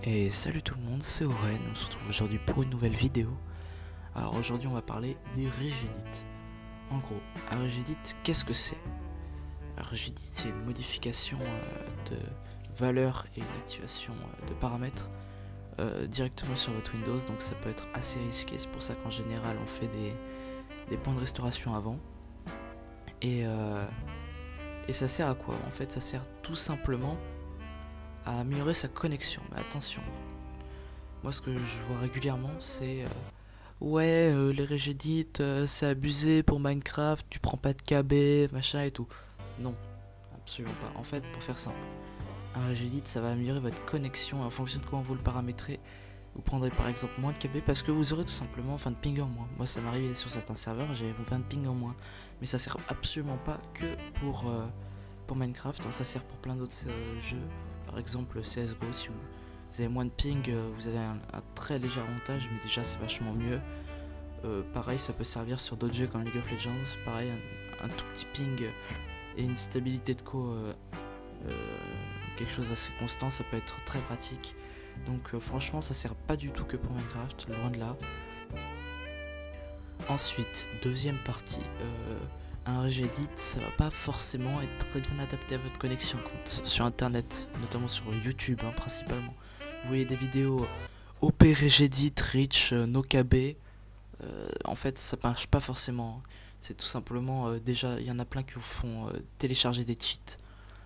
Et salut tout le monde, c'est Oren, on se retrouve aujourd'hui pour une nouvelle vidéo. Alors aujourd'hui on va parler des Regedit. En gros, un Regedit, qu'est-ce que c'est? Un Regedit, c'est une modification de valeurs et une activation de paramètres directement sur votre Windows, donc ça peut être assez risqué, c'est pour ça qu'en général on fait des points de restauration avant. Et ça sert à quoi? En fait ça sert tout simplement à améliorer sa connexion, mais attention. Moi, ce que je vois régulièrement, c'est ouais, les Regedit, c'est abusé pour Minecraft, tu prends pas de KB, machin et tout. Non, absolument pas. En fait, pour faire simple, un Regedit, ça va améliorer votre connexion en fonction de comment vous le paramétrez. Vous prendrez par exemple moins de KB parce que vous aurez tout simplement 20 ping en moins. Moi, ça m'arrive sur certains serveurs, j'ai 20 ping en moins. Mais ça sert absolument pas que pour Minecraft, hein, ça sert pour plein d'autres jeux. Par exemple, CSGO, si vous avez moins de ping, vous avez un très léger avantage, mais déjà c'est vachement mieux. Pareil, ça peut servir sur d'autres jeux comme League of Legends. Pareil, un tout petit ping et une stabilité de quelque chose d'assez constant, ça peut être très pratique. Donc franchement, ça sert pas du tout que pour Minecraft, loin de là. Ensuite, deuxième partie, un Regedit, ça va pas forcément être très bien adapté à votre connexion sur internet, notamment sur YouTube principalement. Vous voyez des vidéos OP Regedit, Rich, NoKB, en fait ça marche pas forcément. C'est tout simplement, déjà il y en a plein qui vous font télécharger des cheats.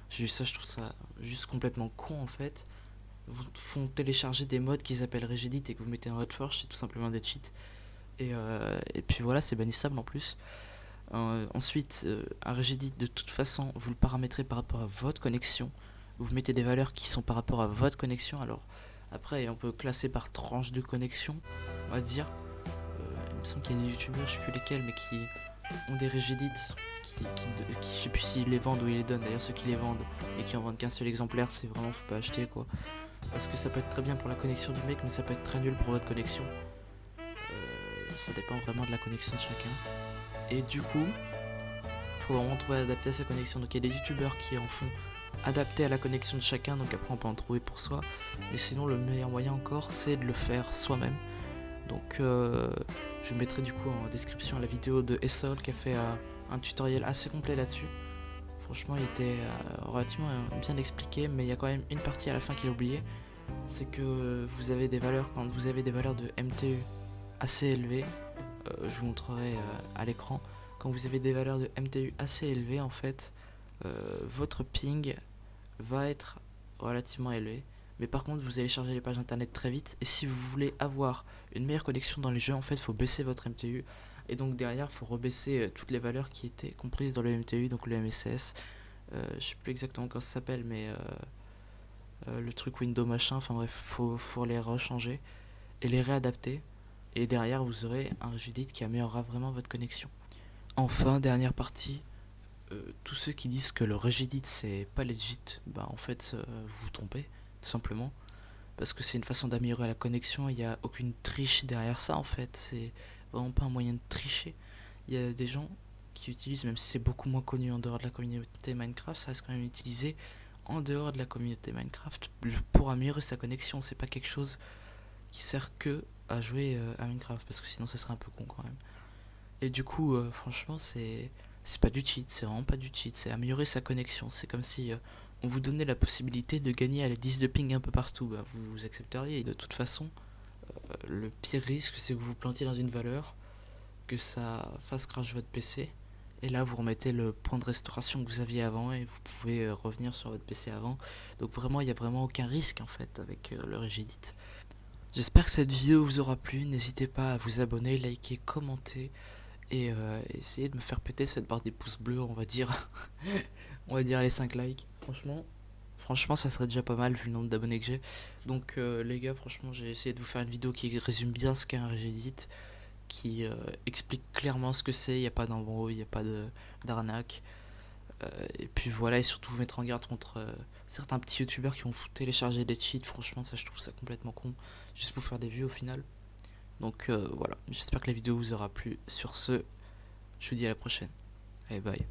J'ai vu ça, je trouve ça juste complètement con en fait. Vous font télécharger des mods qu'ils appellent Regedit et que vous mettez en Hotforge, c'est tout simplement des cheats. Et puis voilà, c'est bannissable en plus. Ensuite, un Regedit, de toute façon, vous le paramétrez par rapport à votre connexion. Vous mettez des valeurs qui sont par rapport à votre connexion. Alors, après, on peut classer par tranche de connexion, on va dire. Il me semble qu'il y a des youtubeurs, je sais plus lesquels, mais qui ont des Regedit, je sais plus s'ils les vendent ou ils les donnent. D'ailleurs, ceux qui les vendent et qui en vendent qu'un seul exemplaire, c'est vraiment, faut pas acheter quoi. Parce que ça peut être très bien pour la connexion du mec, mais ça peut être très nul pour votre connexion. Ça dépend vraiment de la connexion de chacun. Et du coup, faut vraiment trouver adapté à sa connexion. Donc il y a des youtubeurs qui en font adapté à la connexion de chacun, donc après on peut en trouver pour soi. Mais sinon le meilleur moyen encore, c'est de le faire soi-même. Donc je mettrai du coup en description la vidéo de Essol qui a fait un tutoriel assez complet là-dessus. Franchement il était relativement bien expliqué, mais il y a quand même une partie à la fin qu'il a oublié. C'est que vous avez des valeurs, quand vous avez des valeurs de MTU assez élevées, je vous montrerai à l'écran. Quand vous avez des valeurs de MTU assez élevées, en fait, votre ping va être relativement élevé. Mais par contre, vous allez charger les pages internet très vite. Et si vous voulez avoir une meilleure connexion dans les jeux, en fait, il faut baisser votre MTU. Et donc derrière, il faut rebaisser toutes les valeurs qui étaient comprises dans le MTU, donc le MSS. Je sais plus exactement comment ça s'appelle, mais le truc Windows machin. Enfin bref, faut les rechanger et les réadapter. Et derrière, vous aurez un Regedit qui améliorera vraiment votre connexion. Enfin, dernière partie, tous ceux qui disent que le Regedit c'est pas legit, bah en fait vous vous trompez, tout simplement. Parce que c'est une façon d'améliorer la connexion, il n'y a aucune triche derrière ça en fait, c'est vraiment pas un moyen de tricher. Il y a des gens qui utilisent, même si c'est beaucoup moins connu en dehors de la communauté Minecraft, ça reste quand même utilisé en dehors de la communauté Minecraft pour améliorer sa connexion. C'est pas quelque chose qui sert que à jouer à Minecraft, parce que sinon ça serait un peu con quand même. Et du coup, franchement, c'est pas du cheat, c'est vraiment pas du cheat, c'est améliorer sa connexion. C'est comme si on vous donnait la possibilité de gagner à la 10 de ping un peu partout. Bah, vous accepteriez. Et de toute façon, le pire risque, c'est que vous vous plantiez dans une valeur, que ça fasse crash votre PC. Et là, vous remettez le point de restauration que vous aviez avant et vous pouvez revenir sur votre PC avant. Donc vraiment, il n'y a vraiment aucun risque en fait avec le Regedit. J'espère que cette vidéo vous aura plu. N'hésitez pas à vous abonner, liker, commenter et essayer de me faire péter cette barre des pouces bleus, on va dire. On va dire les 5 likes. Franchement, ça serait déjà pas mal vu le nombre d'abonnés que j'ai. Donc les gars, franchement, j'ai essayé de vous faire une vidéo qui résume bien ce qu'est un Regedit, qui explique clairement ce que c'est. Il n'y a pas d'embrouille, il n'y a pas d'arnaque. Et puis voilà, et surtout vous mettre en garde contre certains petits youtubeurs qui vont vous télécharger des cheats. Franchement, ça je trouve ça complètement con, juste pour faire des vues au final. Donc voilà, j'espère que la vidéo vous aura plu. Sur ce, je vous dis à la prochaine. Allez, bye.